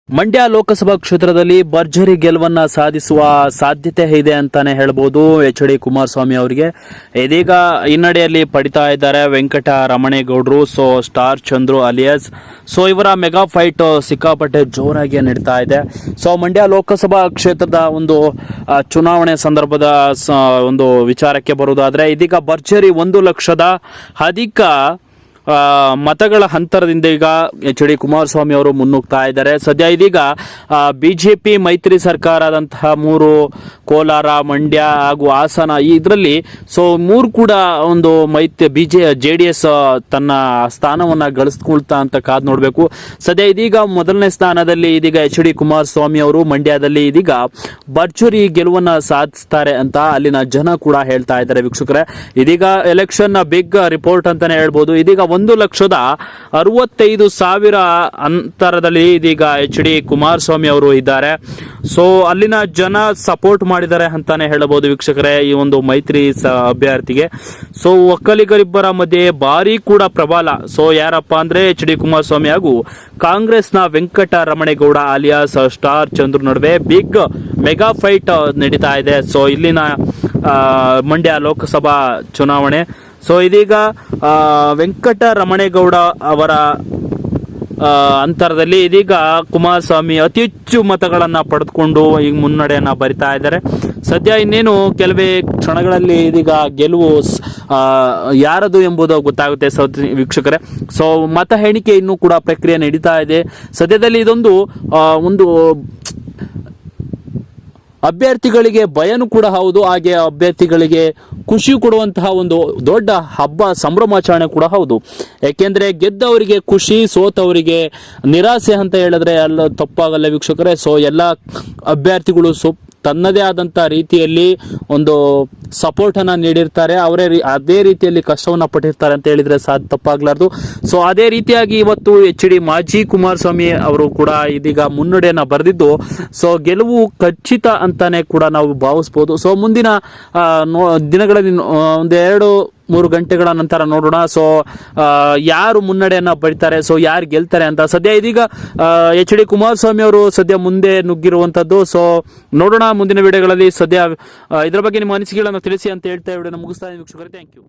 ಮಂಡ್ಯ ಲೋಕಸಭಾ ಕ್ಷೇತ್ರದಲ್ಲಿ ಭರ್ಜರಿ ಗೆಲುವನ್ನ ಸಾಧಿಸುವ ಸಾಧ್ಯತೆ ಇದೆ ಅಂತಾನೆ ಹೇಳ್ಬೋದು ಎಚ್.ಡಿ. ಕುಮಾರಸ್ವಾಮಿ ಅವರಿಗೆ. ಇದೀಗ ಹಿನ್ನಡೆಯಲ್ಲಿ ಪಡಿತಾ ಇದ್ದಾರೆ ವೆಂಕಟ ರಮಣೇಗೌಡರು. Star Chandru alias. ಇವರ ಮೆಗಾ ಫೈಟ್ ಸಿಕ್ಕಾಪಟ್ಟೆ ಜೋರಾಗಿ ನಡೀತಾ ಇದೆ. ಮಂಡ್ಯ ಲೋಕಸಭಾ ಕ್ಷೇತ್ರದ ಒಂದು ಚುನಾವಣೆ ಸಂದರ್ಭದ ಒಂದು ವಿಚಾರಕ್ಕೆ ಬರುವುದಾದ್ರೆ, ಇದೀಗ ಭರ್ಜರಿ 1 ಲಕ್ಷದ ಅಧಿಕ ಮತಗಳ ಅಂತರದಿಂದ ಈಗ ಎಚ್.ಡಿ. ಕುಮಾರಸ್ವಾಮಿ ಅವರು ಮುನ್ನುಗ್ತಾ ಇದ್ದಾರೆ. ಸದ್ಯ ಇದೀಗ ಬಿಜೆಪಿ ಮೈತ್ರಿ ಸರ್ಕಾರದಂತಹ 3 ಕೋಲಾರ, ಮಂಡ್ಯ ಹಾಗೂ ಹಾಸನ, ಇದರಲ್ಲಿ 3 ಕೂಡ ಒಂದು JDS ತನ್ನ ಸ್ಥಾನವನ್ನ ಗಳಿಸ್ಕೊಳ್ತಾ ಅಂತ ಕಾದ್ ನೋಡ್ಬೇಕು. ಸದ್ಯ ಇದೀಗ ಮೊದಲನೇ ಸ್ಥಾನದಲ್ಲಿ ಇದೀಗ ಎಚ್.ಡಿ. ಕುಮಾರಸ್ವಾಮಿ ಅವರು ಮಂಡ್ಯದಲ್ಲಿ ಇದೀಗ ಭರ್ಜರಿ ಗೆಲುವನ್ನ ಸಾಧಿಸ್ತಾರೆ ಅಂತ ಅಲ್ಲಿನ ಜನ ಕೂಡ ಹೇಳ್ತಾ ಇದ್ದಾರೆ. ವೀಕ್ಷಕರೇ, ಇದೀಗ ಎಲೆಕ್ಷನ್ ಬಿಗ್ ರಿಪೋರ್ಟ್ ಅಂತಾನೆ ಹೇಳ್ಬೋದು. ಇದೀಗ 1,65,000 ಅಂತರದಲ್ಲಿ ಇದೀಗ ಎಚ್.ಡಿ. ಕುಮಾರಸ್ವಾಮಿ ಅವರು ಇದ್ದಾರೆ. ಅಲ್ಲಿನ ಜನ ಸಪೋರ್ಟ್ ಮಾಡಿದ್ದಾರೆ ಅಂತಾನೆ ಹೇಳಬಹುದು ವೀಕ್ಷಕರೇ ಈ ಒಂದು ಮೈತ್ರಿ ಅಭ್ಯರ್ಥಿಗೆ. ಒಕ್ಕಲಿಗರಿಬ್ಬರ ಮಧ್ಯೆ ಭಾರಿ ಕೂಡ ಪ್ರಬಲ. ಯಾರಪ್ಪ ಅಂದ್ರೆ ಎಚ್.ಡಿ. ಕುಮಾರಸ್ವಾಮಿ ಹಾಗೂ ಕಾಂಗ್ರೆಸ್ನ ವೆಂಕಟ ರಮಣೇಗೌಡ ಅಲಿಯಾಸ್ ಸ್ಟಾರ್ ಚಂದ್ರು ನಡುವೆ ಬಿಗ್ ಮೆಗಾ ಫೈಟ್ ನಡೀತಾ ಇದೆ. ಇಲ್ಲಿನ ಮಂಡ್ಯ ಲೋಕಸಭಾ ಚುನಾವಣೆ. ಇದೀಗ ವೆಂಕಟ ರಮಣೇಗೌಡ ಅವರ ಅಂತರದಲ್ಲಿ ಇದೀಗ ಕುಮಾರಸ್ವಾಮಿ ಅತಿ ಹೆಚ್ಚು ಮತಗಳನ್ನ ಪಡೆದುಕೊಂಡು ಈಗ ಮುನ್ನಡೆಯನ್ನ ಬರಿತಾ ಇದ್ದಾರೆ. ಸದ್ಯ ಇನ್ನೇನು ಕೆಲವೇ ಕ್ಷಣಗಳಲ್ಲಿ ಇದೀಗ ಗೆಲುವು ಯಾರದು ಎಂಬುದು ಗೊತ್ತಾಗುತ್ತೆ ವೀಕ್ಷಕರೇ. ಮತ ಎಣಿಕೆ ಇನ್ನೂ ಕೂಡ ಪ್ರಕ್ರಿಯೆ ನಡೀತಾ ಇದೆ. ಸದ್ಯದಲ್ಲಿ ಇದೊಂದು ಒಂದು ಅಭ್ಯರ್ಥಿಗಳಿಗೆ ಭಯನೂ ಕೂಡ ಹೌದು, ಹಾಗೆ ಅಭ್ಯರ್ಥಿಗಳಿಗೆ ಖುಷಿ ಕೊಡುವಂತಹ ಒಂದು ದೊಡ್ಡ ಹಬ್ಬ, ಸಂಭ್ರಮಾಚರಣೆ ಕೂಡ ಹೌದು. ಯಾಕೆಂದ್ರೆ ಗೆದ್ದವರಿಗೆ ಖುಷಿ, ಸೋತವರಿಗೆ ನಿರಾಸೆ ಅಂತ ಹೇಳಿದ್ರೆ ಎಲ್ಲ ತಪ್ಪಾಗಲ್ಲ ವೀಕ್ಷಕರೇ. ಎಲ್ಲ ಅಭ್ಯರ್ಥಿಗಳು ತನ್ನದೇ ಆದಂತ ರೀತಿಯಲ್ಲಿ ಒಂದು ಸಪೋರ್ಟ್ ಅನ್ನ ನೀಡಿರ್ತಾರೆ. ಅದೇ ರೀತಿಯಲ್ಲಿ ಕಷ್ಟವನ್ನ ಪಟ್ಟಿರ್ತಾರೆ ಅಂತ ಹೇಳಿದ್ರೆ ತಪ್ಪಾಗ್ಲಾರ್ದು. ಅದೇ ರೀತಿಯಾಗಿ ಇವತ್ತು ಎಚ್.ಡಿ. ಮಾಜಿ ಕುಮಾರಸ್ವಾಮಿ ಅವರು ಕೂಡ ಇದೀಗ ಮುನ್ನಡೆಯನ್ನ ಬರೆದಿದ್ದು ಗೆಲುವು ಖಚಿತ ಅಂತಾನೆ ಕೂಡ ನಾವು ಭಾವಿಸಬಹುದು. ಮುಂದಿನ ದಿನಗಳಲ್ಲಿ 1-2-3 ಗಂಟೆಗಳ ನಂತರ ನೋಡೋಣ ಯಾರು ಮುನ್ನಡೆಯನ್ನ ಪಡಿತಾರೆ, ಯಾರು ಗೆಲ್ತಾರೆ ಅಂತ. ಸದ್ಯ ಇದೀಗ ಎಚ್.ಡಿ. ಕುಮಾರಸ್ವಾಮಿ ಅವರು ಸದ್ಯ ಮುಂದೆ ನುಗ್ಗಿರುವಂತದ್ದು. ನೋಡೋಣ ಮುಂದಿನ ವಿಡಿಯೋಗಳಲ್ಲಿ. ಸದ್ಯ ಇದರ ಬಗ್ಗೆ ನಿಮ್ಮ ಅನಿಸಿಕೆಗಳನ್ನು ತಿಳಿಸಿ ಅಂತ ಹೇಳ್ತಾ ವಿಡಿಯೋನ ಮುಗಿಸ್ತಾ ಇದ್ದೀನಿ ವೀಕ್ಷಕರೇ. Thank you.